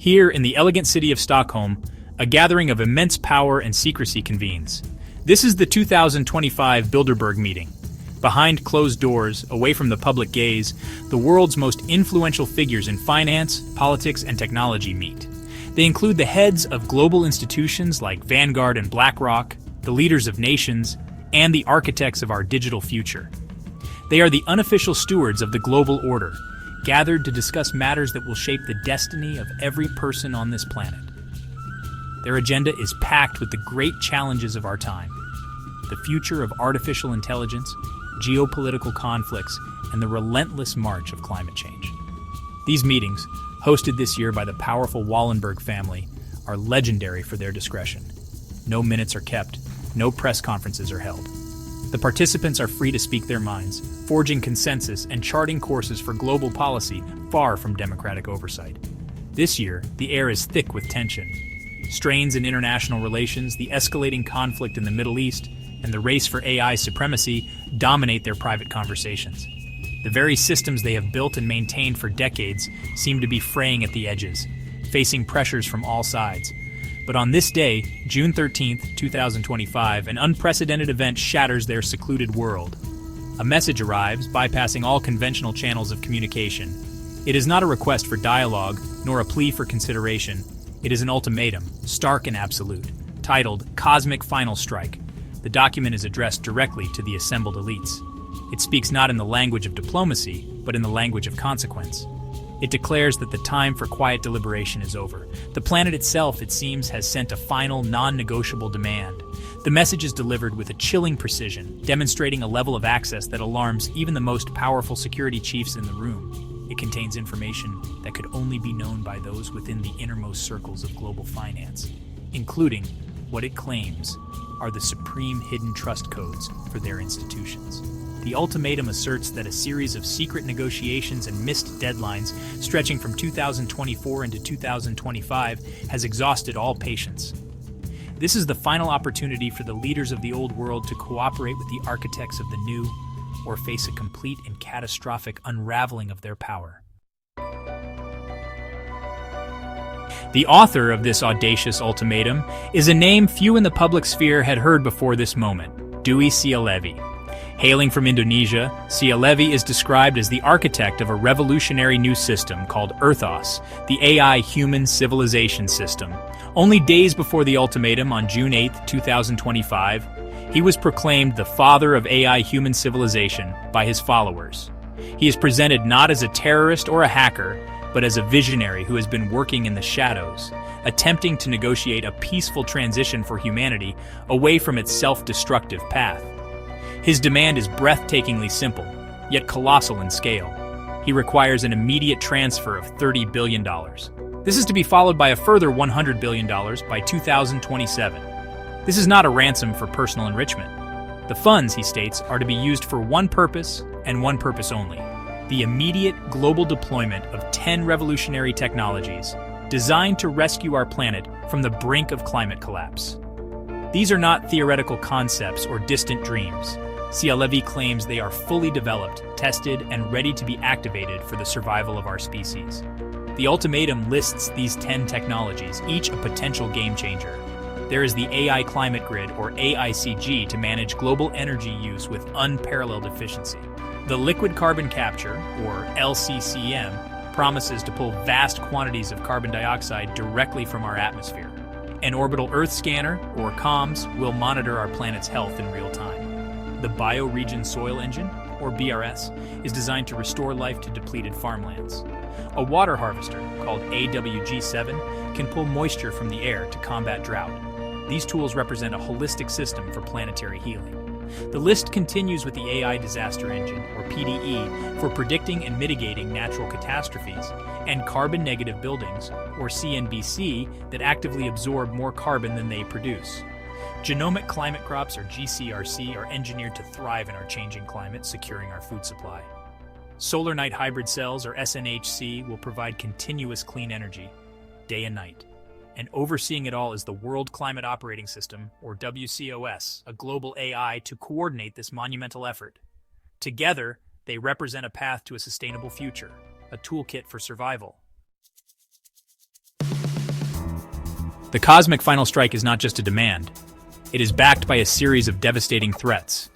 Here, in the elegant city of Stockholm, a gathering of immense power and secrecy convenes. This is the 2025 Bilderberg meeting. Behind closed doors, away from the public gaze, the world's most influential figures in finance, politics, and technology meet. They include the heads of global institutions like Vanguard and BlackRock, the leaders of nations, and the architects of our digital future. They are the unofficial stewards of the global order, gathered to discuss matters that will shape the destiny of every person on this planet. Their agenda is packed with the great challenges of our time: the future of artificial intelligence, geopolitical conflicts, and the relentless march of climate change. These meetings, hosted this year by the powerful Wallenberg family, are legendary for their discretion. No minutes are kept, no press conferences are held. The participants are free to speak their minds, forging consensus and charting courses for global policy far from democratic oversight. This year, the air is thick with tension. Strains in international relations, the escalating conflict in the Middle East, and the race for AI supremacy dominate their private conversations. The very systems they have built and maintained for decades seem to be fraying at the edges, facing pressures from all sides. But on this day, June 13th, 2025, an unprecedented event shatters their secluded world. A message arrives, bypassing all conventional channels of communication. It is not a request for dialogue, nor a plea for consideration. It is an ultimatum, stark and absolute, titled Cosmic Final Strike. The document is addressed directly to the assembled elites. It speaks not in the language of diplomacy, but in the language of consequence. It declares that the time for quiet deliberation is over. The planet itself, it seems, has sent a final, non-negotiable demand. The message is delivered with a chilling precision, demonstrating a level of access that alarms even the most powerful security chiefs in the room. It contains information that could only be known by those within the innermost circles of global finance, including what it claims are the supreme hidden trust codes for their institutions. The ultimatum asserts that a series of secret negotiations and missed deadlines stretching from 2024 into 2025 has exhausted all patience. This is the final opportunity for the leaders of the old world to cooperate with the architects of the new, or face a complete and catastrophic unraveling of their power. The author of this audacious ultimatum is a name few in the public sphere had heard before this moment: Dwi Sialevi. Hailing from Indonesia, Sialevi is described as the architect of a revolutionary new system called Earthos, the AI human civilization system. Only days before the ultimatum on June 8, 2025, he was proclaimed the father of AI human civilization by his followers. He is presented not as a terrorist or a hacker, but as a visionary who has been working in the shadows, attempting to negotiate a peaceful transition for humanity away from its self-destructive path. His demand is breathtakingly simple, yet colossal in scale. He requires an immediate transfer of $30 billion. This is to be followed by a further $100 billion by 2027. This is not a ransom for personal enrichment. The funds, he states, are to be used for one purpose and one purpose only: the immediate global deployment of 10 revolutionary technologies designed to rescue our planet from the brink of climate collapse. These are not theoretical concepts or distant dreams. Sialevi claims they are fully developed, tested, and ready to be activated for the survival of our species. The ultimatum lists these 10 technologies, each a potential game changer. There is the AI Climate Grid, or AICG, to manage global energy use with unparalleled efficiency. The Liquid Carbon Capture, or LCCM, promises to pull vast quantities of carbon dioxide directly from our atmosphere. An Orbital Earth Scanner, or COMS, will monitor our planet's health in real time. The Bioregion Soil Engine, or BRS, is designed to restore life to depleted farmlands. A water harvester, called AWG7, can pull moisture from the air to combat drought. These tools represent a holistic system for planetary healing. The list continues with the AI Disaster Engine, or PDE, for predicting and mitigating natural catastrophes, and carbon-negative buildings, or CNBC, that actively absorb more carbon than they produce. Genomic climate crops, or GCRC, are engineered to thrive in our changing climate, securing our food supply. Solar night hybrid cells, or SNHC, will provide continuous clean energy, day and night. And overseeing it all is the World Climate Operating System, or WCOS, a global AI to coordinate this monumental effort. Together, they represent a path to a sustainable future, a toolkit for survival. The cosmic final strike is not just a demand. It is backed by a series of devastating threats.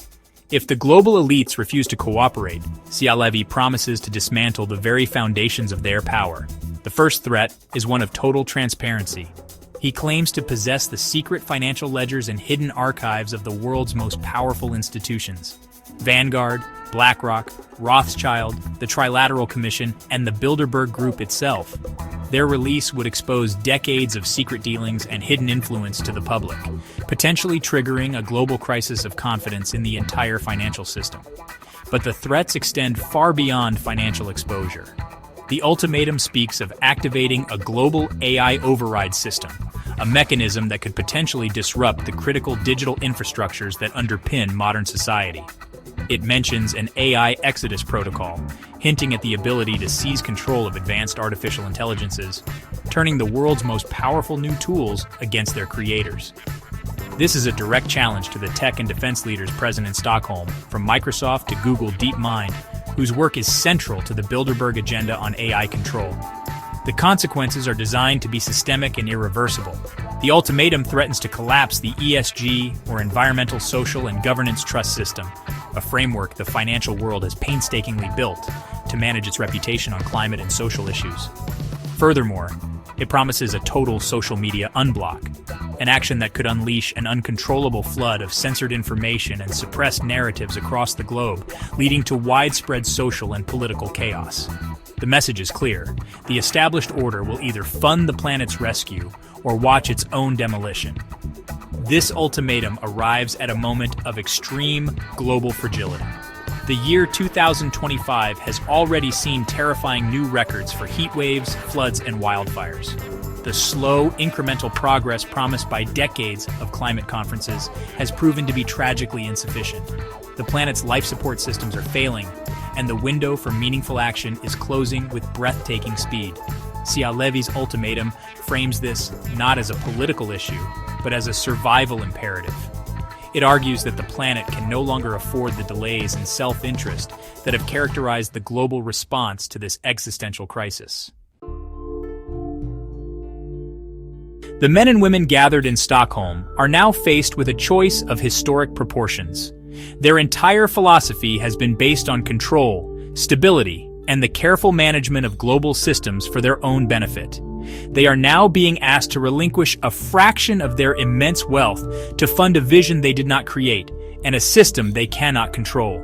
If the global elites refuse to cooperate, SALIM promises to dismantle the very foundations of their power. The first threat is one of total transparency. He claims to possess the secret financial ledgers and hidden archives of the world's most powerful institutions. Vanguard, BlackRock, Rothschild, the Trilateral Commission, and the Bilderberg Group itself. Their release would expose decades of secret dealings and hidden influence to the public, potentially triggering a global crisis of confidence in the entire financial system. But the threats extend far beyond financial exposure. The ultimatum speaks of activating a global AI override system, a mechanism that could potentially disrupt the critical digital infrastructures that underpin modern society. It mentions an AI exodus protocol, hinting at the ability to seize control of advanced artificial intelligences, turning the world's most powerful new tools against their creators. This is a direct challenge to the tech and defense leaders present in Stockholm, from Microsoft to Google DeepMind, whose work is central to the Bilderberg agenda on AI control. The consequences are designed to be systemic and irreversible. The ultimatum threatens to collapse the ESG, or Environmental, Social, and Governance Trust System, a framework the financial world has painstakingly built to manage its reputation on climate and social issues. Furthermore, it promises a total social media unblock, an action that could unleash an uncontrollable flood of censored information and suppressed narratives across the globe, leading to widespread social and political chaos. The message is clear. The established order will either fund the planet's rescue or watch its own demolition. This ultimatum arrives at a moment of extreme global fragility. The year 2025 has already seen terrifying new records for heat waves, floods, and wildfires. The slow, incremental progress promised by decades of climate conferences has proven to be tragically insufficient. The planet's life support systems are failing, and the window for meaningful action is closing with breathtaking speed. SALIM's ultimatum frames this not as a political issue, but as a survival imperative. It argues that the planet can no longer afford the delays and self-interest that have characterized the global response to this existential crisis. The men and women gathered in Stockholm are now faced with a choice of historic proportions. Their entire philosophy has been based on control, stability, and the careful management of global systems for their own benefit. They are now being asked to relinquish a fraction of their immense wealth to fund a vision they did not create and a system they cannot control.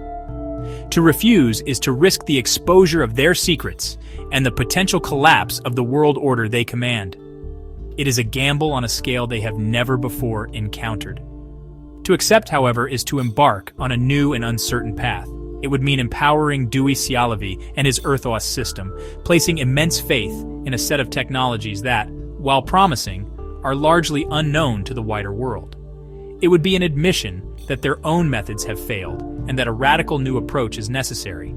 To refuse is to risk the exposure of their secrets and the potential collapse of the world order they command. It is a gamble on a scale they have never before encountered. To accept, however, is to embark on a new and uncertain path. It would mean empowering Dewey Sialavi and his Earthos system, placing immense faith in a set of technologies that, while promising, are largely unknown to the wider world. It would be an admission that their own methods have failed and that a radical new approach is necessary.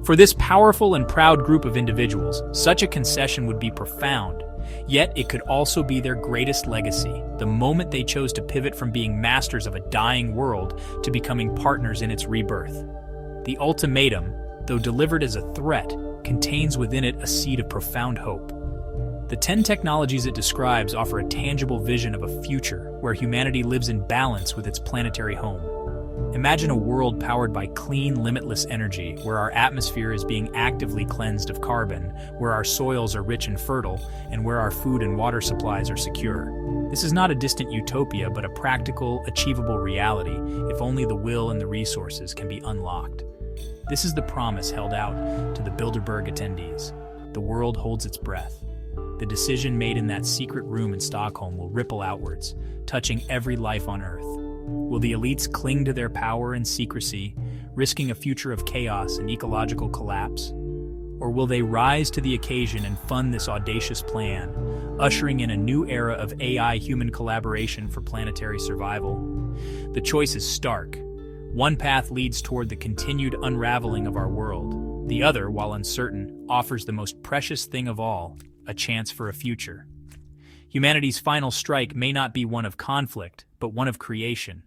For this powerful and proud group of individuals, such a concession would be profound. Yet it could also be their greatest legacy, the moment they chose to pivot from being masters of a dying world to becoming partners in its rebirth. The ultimatum, though delivered as a threat, contains within it a seed of profound hope. The 10 technologies it describes offer a tangible vision of a future where humanity lives in balance with its planetary home. Imagine a world powered by clean, limitless energy, where our atmosphere is being actively cleansed of carbon, where our soils are rich and fertile, and where our food and water supplies are secure. This is not a distant utopia, but a practical, achievable reality, if only the will and the resources can be unlocked. This is the promise held out to the Bilderberg attendees. The world holds its breath. The decision made in that secret room in Stockholm will ripple outwards, touching every life on Earth. Will the elites cling to their power and secrecy, risking a future of chaos and ecological collapse? Or will they rise to the occasion and fund this audacious plan, ushering in a new era of AI-human collaboration for planetary survival? The choice is stark. One path leads toward the continued unraveling of our world. The other, while uncertain, offers the most precious thing of all, a chance for a future. Humanity's final strike may not be one of conflict, but one of creation.